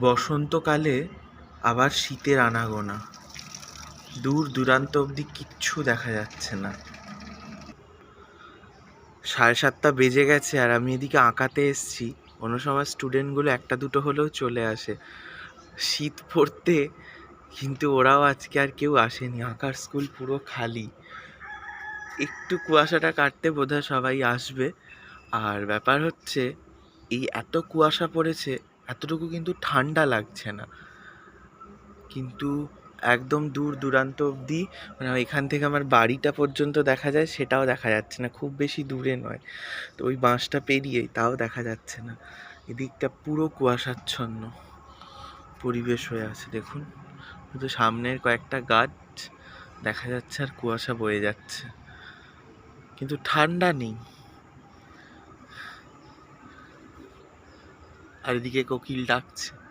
বসন্তকালে আবার শীতের আনাগোনা। দূর দূরান্ত অবধি কিচ্ছু দেখা যাচ্ছে না। 7:30 বেজে গেছে আর আমি এদিকে আঁকাতে এসছি। কোনো সময় স্টুডেন্টগুলো একটা দুটো হলেও চলে আসে শীত পড়তে, কিন্তু ওরাও আজকে আর কেউ আসেনি। আঁকার স্কুল পুরো খালি। একটু কুয়াশাটা কাটতে বোধহয় সবাই আসবে। আর ব্যাপার হচ্ছে, এই এত কুয়াশা পড়েছে, এতটুকু কিন্তু ঠান্ডা লাগছে না। কিন্তু একদম দূর দূরান্ত অবধি, মানে এখান থেকে আমার বাড়িটা পর্যন্ত দেখা যায়, সেটাও দেখা যাচ্ছে না। খুব বেশি দূরে নয়, তো ওই বাঁশটা পেরিয়েই তাও দেখা যাচ্ছে না। এদিকটা পুরো কুয়াশাচ্ছন্ন পরিবেশ হয়ে আছে। দেখুন, শুধু সামনের কয়েকটা গাছ দেখা যাচ্ছে আর কুয়াশা বয়ে যাচ্ছে, কিন্তু ঠান্ডা নেই। আর এদিকে কোকিল ডাকছে।